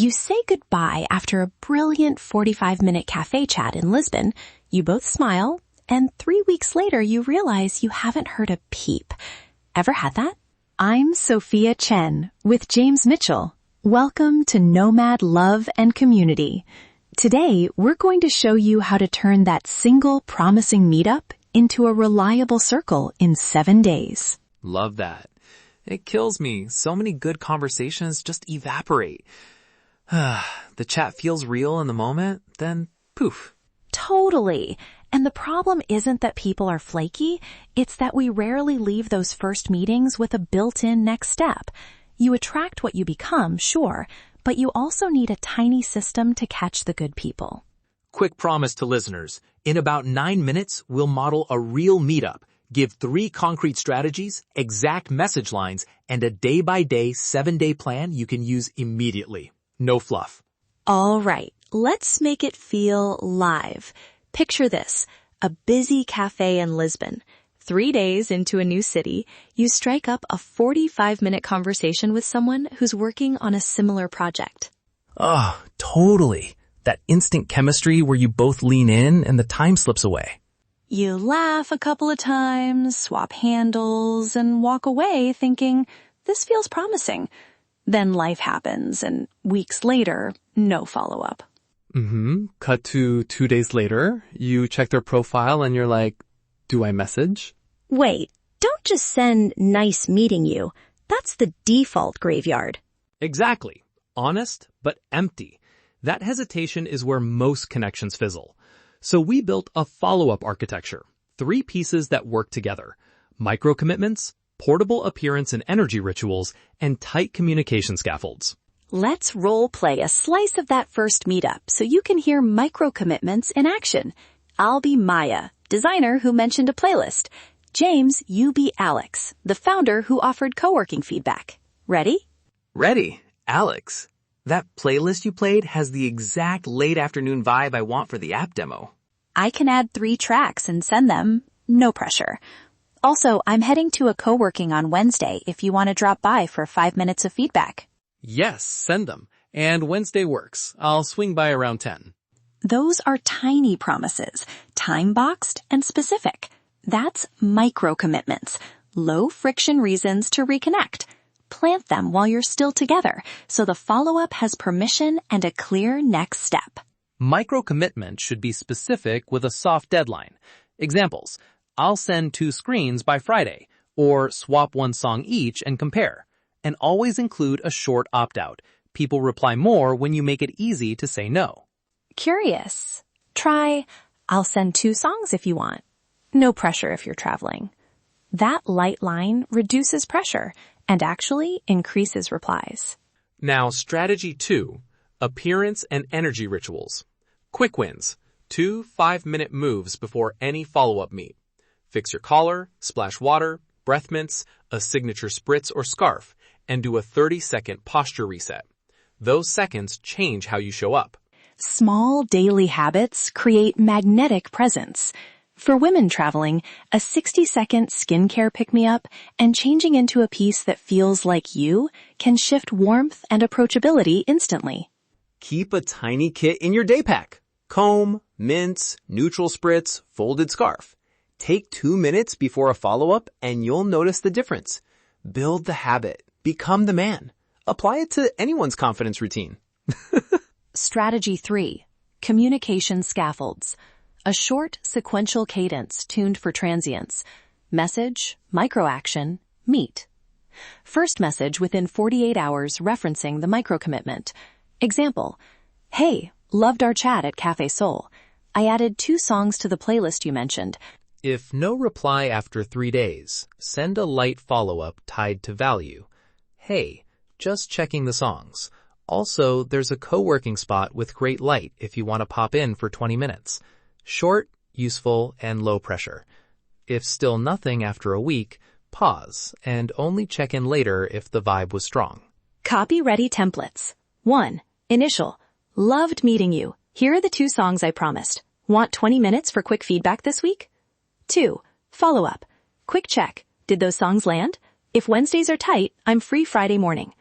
You say goodbye after a brilliant 45-minute café chat in Lisbon. You both smile, and 3 weeks later you realize you haven't heard a peep. Ever had that? I'm Sophia Chen with James Mitchell. Welcome to Nomad Love and Community. Today, we're going to show you how to turn that single promising meetup into a reliable circle in 7 days. Love that. It kills me. So many good conversations just evaporate. The chat feels real in the moment, then poof. Totally. And the problem isn't that people are flaky, it's that we rarely leave those first meetings with a built-in next step. You attract what you become, sure, but you also need a tiny system to catch the good people. Quick promise to listeners. In about 9 minutes, we'll model a real meetup, give 3 concrete strategies, exact message lines, and a day-by-day 7-day plan you can use immediately. No fluff. All right, let's make it feel live. Picture this, a busy cafe in Lisbon. 3 days into a new city, you strike up a 45-minute conversation with someone who's working on a similar project. Oh, totally. That instant chemistry where you both lean in and the time slips away. You laugh a couple of times, swap handles, and walk away thinking, this feels promising. Then life happens, and weeks later, no follow-up. Cut to 2 days later, you check their profile and you're like, do I message? Wait, don't just send nice meeting you. That's the default graveyard. Exactly. Honest, but empty. That hesitation is where most connections fizzle. So we built a follow-up architecture. 3 pieces that work together. Micro-commitments, portable appearance and energy rituals, and tight communication scaffolds. Let's role-play a slice of that first meetup so you can hear micro-commitments in action. I'll be Maya, designer who mentioned a playlist. James, you be Alex, the founder who offered co-working feedback. Ready? Ready. Alex, that playlist you played has the exact late afternoon vibe I want for the app demo. I can add 3 tracks and send them. No pressure. Also, I'm heading to a co-working on Wednesday if you want to drop by for 5 minutes of feedback. Yes, send them. And Wednesday works. I'll swing by around 10. Those are tiny promises, time-boxed and specific. That's micro-commitments, low-friction reasons to reconnect. Plant them while you're still together, so the follow-up has permission and a clear next step. Micro-commitment should be specific with a soft deadline. Examples, I'll send 2 screens by Friday, or swap 1 song each and compare. And always include a short opt-out. People reply more when you make it easy to say no. Curious. Try, I'll send 2 songs if you want. No pressure if you're traveling. That light line reduces pressure and actually increases replies. Now, strategy 2, appearance and energy rituals. Quick wins. 2 5-minute moves before any follow-up meet. Fix your collar, splash water, breath mints, a signature spritz or scarf, and do a 30-second posture reset. Those seconds change how you show up. Small daily habits create magnetic presence. For women traveling, a 60-second skincare pick-me-up and changing into a piece that feels like you can shift warmth and approachability instantly. Keep a tiny kit in your day pack. Comb, mints, neutral spritz, folded scarf. Take 2 minutes before a follow-up and you'll notice the difference. Build the habit. Become the man. Apply it to anyone's confidence routine. Strategy 3. Communication scaffolds. A short, sequential cadence tuned for transients. Message, micro-action, meet. First message within 48 hours referencing the micro-commitment. Example, hey, loved our chat at Café Sol. I added 2 songs to the playlist you mentioned. If no reply after 3 days, send a light follow-up tied to value. Hey, just checking the songs. Also, there's a co-working spot with great light if you want to pop in for 20 minutes. Short, useful, and low pressure. If still nothing after a week, pause and only check in later if the vibe was strong. Copy-ready templates. 1. Initial. Loved meeting you. Here are the 2 songs I promised. Want 20 minutes for quick feedback this week? 2. Follow-up. Quick check. Did those songs land? If Wednesdays are tight, I'm free Friday morning.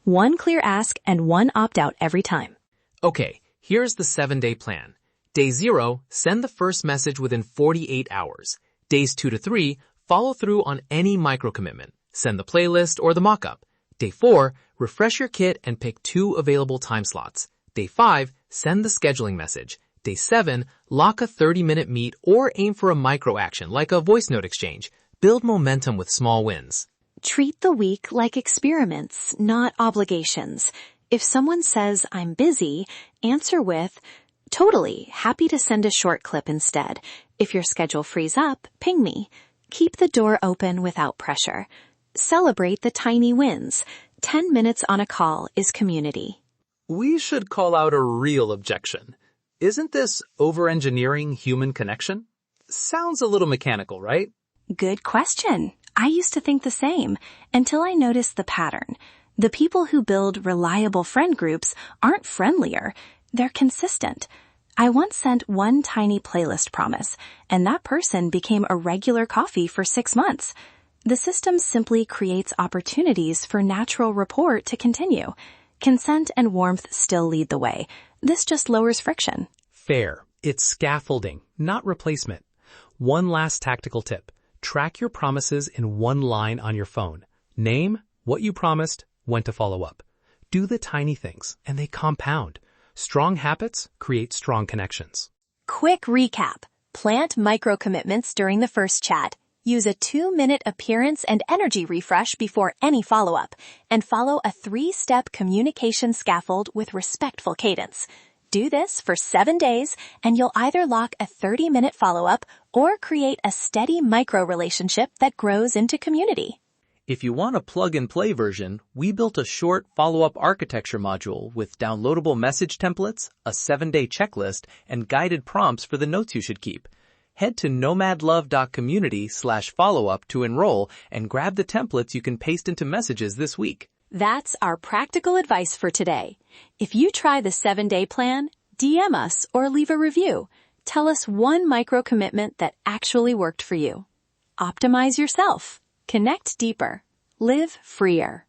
One clear ask and one opt-out every time. Okay, here's the 7-day plan. Day 0, send the first message within 48 hours. Days 2 to 3, follow through on any micro-commitment. Send the playlist or the mock-up. Day 4, refresh your kit and pick 2 available time slots. Day 5, send the scheduling message. Day 7, lock a 30-minute meet or aim for a micro-action like a voice note exchange. Build momentum with small wins. Treat the week like experiments, not obligations. If someone says, I'm busy, answer with, totally, happy to send a short clip instead. If your schedule frees up, ping me. Keep the door open without pressure. Celebrate the tiny wins. 10 minutes on a call is community. We should call out a real objection. Isn't this over-engineering human connection? Sounds a little mechanical, right? Good question. I used to think the same until I noticed the pattern. The people who build reliable friend groups aren't friendlier. They're consistent. I once sent one tiny playlist promise, and that person became a regular coffee for 6 months. The system simply creates opportunities for natural rapport to continue. Consent and warmth still lead the way. This just lowers friction. Fair. It's scaffolding, not replacement. One last tactical tip. Track your promises in one line on your phone. Name, what you promised, when to follow up. Do the tiny things, and they compound. Strong habits create strong connections. Quick recap. Plant micro-commitments during the first chat. Use a 2-minute appearance and energy refresh before any follow-up. And follow a 3-step communication scaffold with respectful cadence. Do this for 7 days, and you'll either lock a 30-minute follow-up or create a steady micro-relationship that grows into community. If you want a plug-and-play version, we built a short follow-up architecture module with downloadable message templates, a 7-day checklist, and guided prompts for the notes you should keep. Head to nomadlove.community/follow-up to enroll and grab the templates you can paste into messages this week. That's our practical advice for today. If you try the 7-day plan, DM us or leave a review. Tell us one micro-commitment that actually worked for you. Optimize yourself. Connect deeper. Live freer.